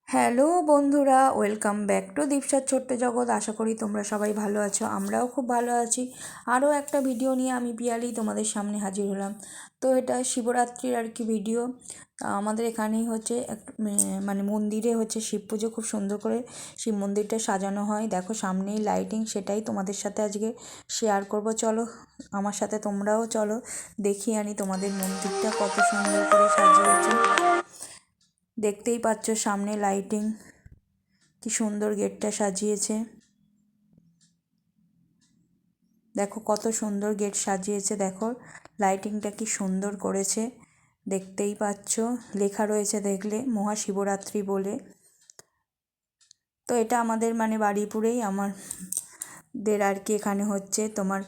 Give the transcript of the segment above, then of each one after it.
Hello বন্ধুরা, welcome back to দীপসার ছোট্ট জগৎ। আশা করি তোমরা সবাই ভালো আছো, আমরাও খুব ভালো আছি। আরও একটা ভিডিও নিয়ে আমি পিয়ালি তোমাদের সামনে হাজির হলাম। তো এটা শিবরাত্রির আর কি ভিডিও। আমাদের এখানেই হচ্ছে মানে মন্দিরে হচ্ছে শিব পুজো, খুব সুন্দর করে শিব মন্দিরটা সাজানো হয়। দেখো সামনেই লাইটিং, সেটাই তোমাদের সাথে আজকে শেয়ার করব। চলো আমার সাথে তোমরাও চলো, দেখিয়ে আনি তোমাদের মন্দিরটা কত সুন্দর করে সাজিয়েছে। দেখতেই পাচ্ছ সামনে লাইটিং, কি সুন্দর গেটটা সাজিয়েছে। দেখো কত সুন্দর গেট সাজিয়েছে, দেখো লাইটিংটা কি সুন্দর করেছে, দেখতেই পাচ্ছ। লেখা রয়েছে দেখলে মহাশিবরাত্রি বলে। তো এটা আমাদের মানে বারুইপুরেই আমাদের আর কি এখানে হচ্ছে তোমার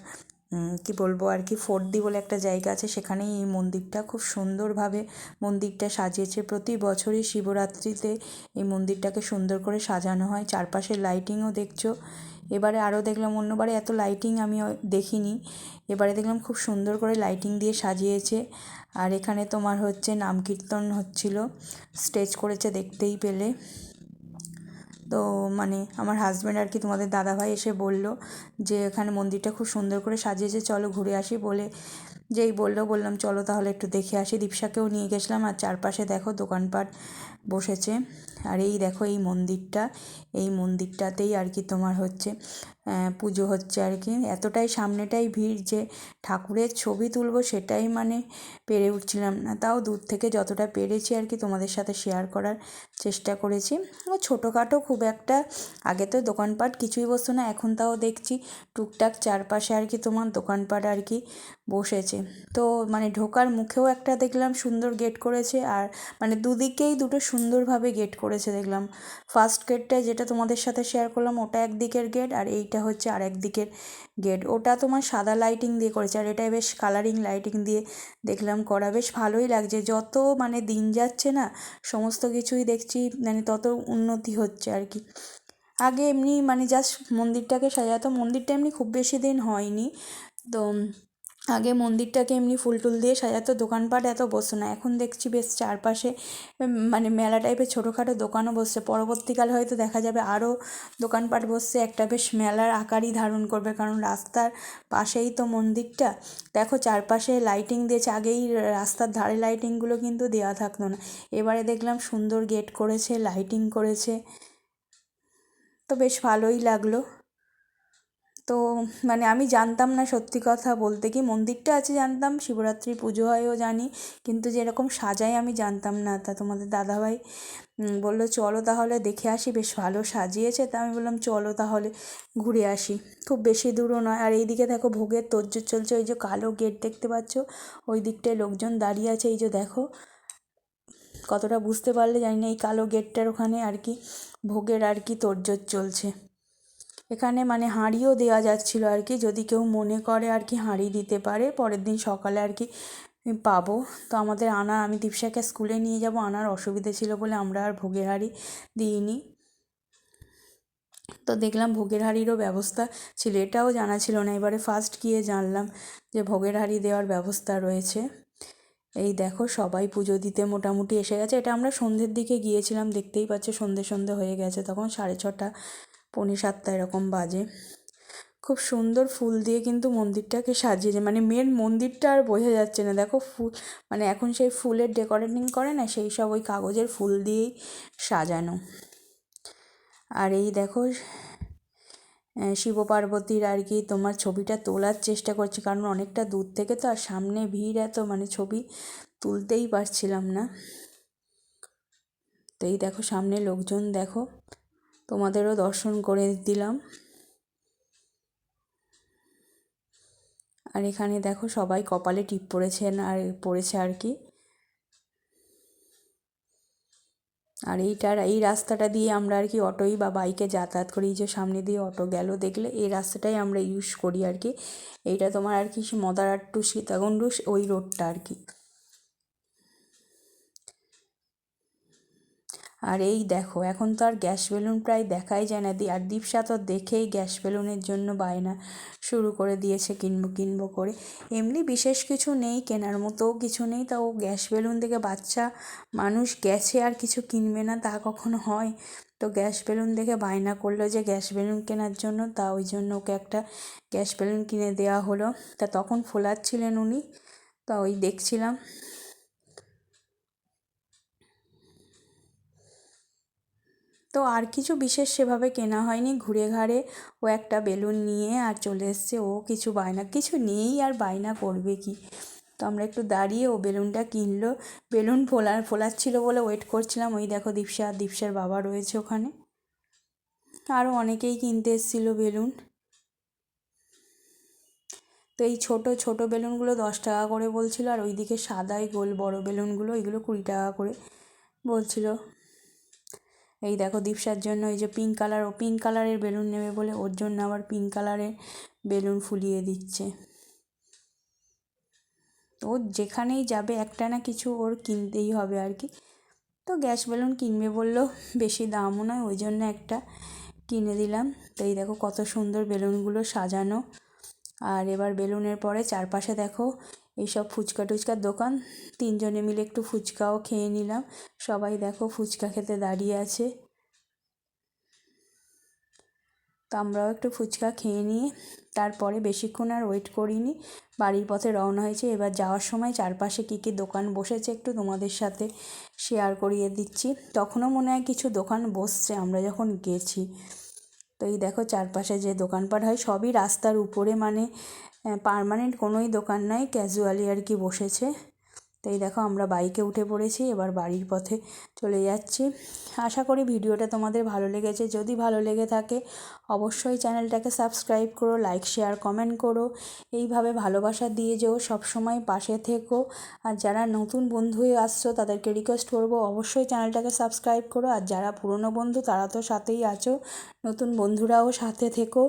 কি বলবো আর কি, ফোর্দি বলে একটা জায়গা আছে, সেখানেই এই মন্দিরটা খুব সুন্দরভাবে মন্দিরটা সাজিয়েছে। প্রতি বছরই শিবরাত্রিতে এই মন্দিরটাকে সুন্দর করে সাজানো হয়। চারপাশের লাইটিংও দেখছো। এবারে আরও দেখলাম, অন্যবারে এত লাইটিং আমি দেখিনি, এবারে দেখলাম খুব সুন্দর করে লাইটিং দিয়ে সাজিয়েছে। আর এখানে তোমার হচ্ছে নাম কীর্তন হচ্ছিল, স্টেজ করেছে দেখতেই পেলে। তো মানে আমার হাজব্যান্ড আর কি, তোমাদের দাদাভাই এসে বলল যে এখানে মন্দিরটা খুব সুন্দর করে সাজিয়েছে, চলো ঘুরে আসি বলে। যেই বললাম চলো তাহলে একটু দেখে আসি। দীপসাকেও নিয়ে গেছিলাম। আর চারপাশে দেখো দোকানপাট বসেছে। আর এই দেখো এই মন্দিরটাতেই আর কি তোমার হচ্ছে পুজো হচ্ছে আর কি। এতটাই সামনেটাই ভিড় যে ঠাকুরের ছবি তুলবো সেটাই মানে পেরে উঠছিলাম না। তাও দূর থেকে যতটা পেরেছি আর কি তোমাদের সাথে শেয়ার করার চেষ্টা করেছি। ছোটোখাটো খুব একটা, আগে তো দোকানপাট কিছুই বসতো না, এখন তাও দেখছি টুকটাক চারপাশে আর কি তোমার দোকানপাট আর কি বসেছে। তো মানে ঢোকার মুখেও একটা দেখলাম সুন্দর গেট করেছে, আর মানে দুদিকেই দুটো সুন্দরভাবে গেট করেছে দেখলাম। ফার্স্ট গেটটা যেটা তোমাদের সাথে শেয়ার করলাম ওটা একদিকের গেট, আর এইটা হচ্ছে আর একদিকের গেট। ওটা তোমার সাদা লাইটিং দিয়ে করেছে, আর এটা বেশ কালারিং লাইটিং দিয়ে দেখলাম করা, বেশ ভালোই লাগছে। যত মানে দিন যাচ্ছে না, সমস্ত কিছুই দেখছি মানে তত উন্নতি হচ্ছে আর কি। আগে এমনি মানে জাস্ট মন্দিরটাকে সাজাতো, মন্দিরটা এমনি খুব বেশি দিন হয়নি তো। আগে মন্দিরটাকে এমনি ফুল টুল দিয়ে সাজাতো, দোকানপাট এত বসতো না। এখন দেখছি বেশ চারপাশে মানে মেলা টাইপের ছোটোখাটো দোকানও বসছে। পরবর্তীকালে হয়তো দেখা যাবে আরও দোকানপাট বসছে, একটা বেশ মেলার আকারই ধারণ করবে, কারণ রাস্তার পাশেই তো মন্দিরটা। দেখো চারপাশে লাইটিং দিয়েছে, আগেই রাস্তার ধারে লাইটিংগুলো কিন্তু দেওয়া থাকতো না, এবারে দেখলাম সুন্দর গেট করেছে, লাইটিং করেছে, তো বেশ ভালোই লাগলো। তো মানে আমি জানতাম না, সত্যি কথা বলতে কি, মন্দিরটা আছে জানতাম, শিবরাত্রি পুজো হয়ও জানি, কিন্তু যেরকম সাজায় আমি জানতাম না। তা তোমাদের দাদাভাই বললো চলো তাহলে দেখে আসি, বেশ ভালো সাজিয়েছে। তা আমি বললাম চলো তাহলে ঘুরে আসি, খুব বেশি দূরও নয়। আর এইদিকে দেখো ভোগের তোড়জোড় চলছে, ওই যে কালো গেট দেখতে পাচ্ছ, ওই দিকটায় লোকজন দাঁড়িয়ে আছে। এই যে দেখো, কতটা বুঝতে পারলে জানি না, এই কালো গেটটার ওখানে আর কি ভোগের আর কি তোড়জোড় চলছে। এখানে মানে হাঁড়িও দেওয়া যাচ্ছিলো আর কি, যদি কেউ মনে করে আর কি হাঁড়ি দিতে পারে, পরের দিন সকালে আর কি পাবো। তো আমাদের আমি দীপসাকে স্কুলে নিয়ে যাব, আনার অসুবিধে ছিল বলে আমরা আর ভোগের হাঁড়ি দিইনি। তো দেখলাম ভোগের হাঁড়িরও ব্যবস্থা ছিল, এটাও জানা ছিল না, এবারে ফার্স্ট গিয়ে জানলাম যে ভোগের হাঁড়ি দেওয়ার ব্যবস্থা রয়েছে। এই দেখো সবাই পুজো দিতে মোটামুটি এসে গেছে। এটা আমরা সন্ধ্যের দিকে গিয়েছিলাম, দেখতেই পাচ্ছ সন্ধে সন্ধে হয়ে গেছে, তখন 6:30 পৌনে 7 এরকম বাজে। খুব সুন্দর ফুল দিয়ে কিন্তু মন্দিরটাকে সাজিয়েছে, মানে মেন মন্দিরটা আর বোঝা যাচ্ছে না। দেখো ফুল, মানে এখন সেই ফুলের ডেকোরেটিং করে না, সেই সব ওই কাগজের ফুল দিয়েই সাজানো। আর এই দেখো শিব পার্বতীর আর কি তোমার ছবিটা তোলার চেষ্টা করছি, কারণ অনেকটা দূর থেকে তো, আর সামনে ভিড় এত, মানে ছবি তুলতেই পারছিলাম না। তো এই দেখো সামনে লোকজন, দেখো তোমাদেরও দর্শন করে দিলাম। আর এখানে দেখো সবাই কপালে টিপ পড়েছেন আর পড়েছে আর কি। আর এই রাস্তাটা দিয়ে আমরা আর কি অটোই বা বাইকে যাতায়াত করি। যে সামনে দিয়ে অটো গেল দেখলে, এই রাস্তাটাই আমরা ইউজ করি আর কি। এইটা তোমার আর কি মদারহাট টু সীতাকুণ্ড ওই রোডটা আর কি। আর এই দেখো এখন তো আর গ্যাস বেলুন প্রায় দেখাই যায় না। আর দীপশা তো দেখেই গ্যাস বেলুনের জন্য বায়না শুরু করে দিয়েছে কিনবো কিনবো করে। এমনি বিশেষ কিছু নেই, কেনার মতোও কিছু নেই, তাও গ্যাস বেলুন দেখে বাচ্চা মানুষ গেছে আর কিছু কিনবে না তা কখনো হয়? তো গ্যাস বেলুন দেখে বায়না করলো যে গ্যাস বেলুন কেনার জন্য, তা ওই জন্য ওকে একটা গ্যাস বেলুন কিনে দেওয়া হলো। তা তখন ফোলাচ্ছিলেন উনি, তা ওই দেখছিলাম। তো আর কিছু বিশেষ সেভাবে কেনা হয়নি, ঘুরে ঘাড়ে ও একটা বেলুন নিয়ে আর চলে এসছে। ও কিছু বায়না কিছু নেই, আর বায়না করবে কি? তো আমরা একটু দাঁড়িয়ে ও বেলুনটা কিনলো। বেলুন ফোলাচ্ছিল বলে ওয়েট করছিলাম। ওই দেখো দীপসার বাবা রয়েছে ওখানে, আরও অনেকেই কিনতে এসেছিলো বেলুন। তো এই ছোট ছোট বেলুনগুলো 10 টাকা করে বলছিল, আর ওইদিকে সাদাই গোল বড় বেলুনগুলো ওইগুলো 20 টাকা করে বলছিল। এই দেখো দীপসার জন্য এই যে পিঙ্ক কালার, ও পিঙ্ক কালারের বেলুন নেবে বলে ওর জন্য আবার পিঙ্ক কালারের বেলুন ফুলিয়ে দিচ্ছে। ও যেখানেই যাবে একটা না কিছু ওর কিনতেই হবে আর কি। তো গ্যাস বেলুন কিনবে বললো, বেশি দামও নয়, ওই জন্য একটা কিনে দিলাম। তো এই দেখো কত সুন্দর বেলুনগুলো সাজানো। আর এবার বেলুনের পরে চারপাশে দেখো এইসব ফুচকা টুচকার দোকান। তিনজনে মিলে একটু ফুচকাও খেয়ে নিলাম। সবাই দেখো ফুচকা খেতে দাঁড়িয়ে আছে। তো আমরাও একটু ফুচকা খেয়ে নিয়ে তারপরে বেশিক্ষণ আর ওয়েট করিনি, বাড়ির পথে রওনা হয়েছে। এবার যাওয়ার সময় চারপাশে কী কী দোকান বসেছে একটু তোমাদের সাথে শেয়ার করিয়ে দিচ্ছি। তখনও মনে হয় কিছু দোকান বসছে আমরা যখন গেছি। তো এই দেখো চারপাশে যে দোকানপাট হয় সবই রাস্তার উপরে, মানে পার্মানেন্ট কোনোই দোকান নয়, ক্যাজুয়ালি আর কি বসেছে। তো এই দেখো আমরা বাইকে উঠে পড়েছি, এবার বাড়ির পথে চলে যাচ্ছি। আশা করি ভিডিওটা তোমাদের ভালো লেগেছে। যদি ভালো লেগে থাকে অবশ্যই চ্যানেলটাকে সাবস্ক্রাইব করো, লাইক শেয়ার কমেন্ট করো। এইভাবে ভালোবাসা দিয়ে যেও, সবসময় পাশে থেকো। আর যারা নতুন বন্ধু হয়ে আসছো তাদেরকে রিকোয়েস্ট করবো অবশ্যই চ্যানেলটাকে সাবস্ক্রাইব করো। আর যারা পুরনো বন্ধু তারা তো সাথেই আছো, নতুন বন্ধুরাও সাথে থেকো।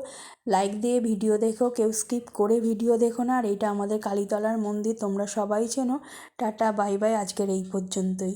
লাইক দিয়ে ভিডিও দেখো, কেউ স্কিপ করে ভিডিও দেখো না। আর এইটা আমাদের কালীতলার মন্দির, তোমরা সবাই চেনো। টাটা বাই বাই, আজকের এই পর্যন্তই।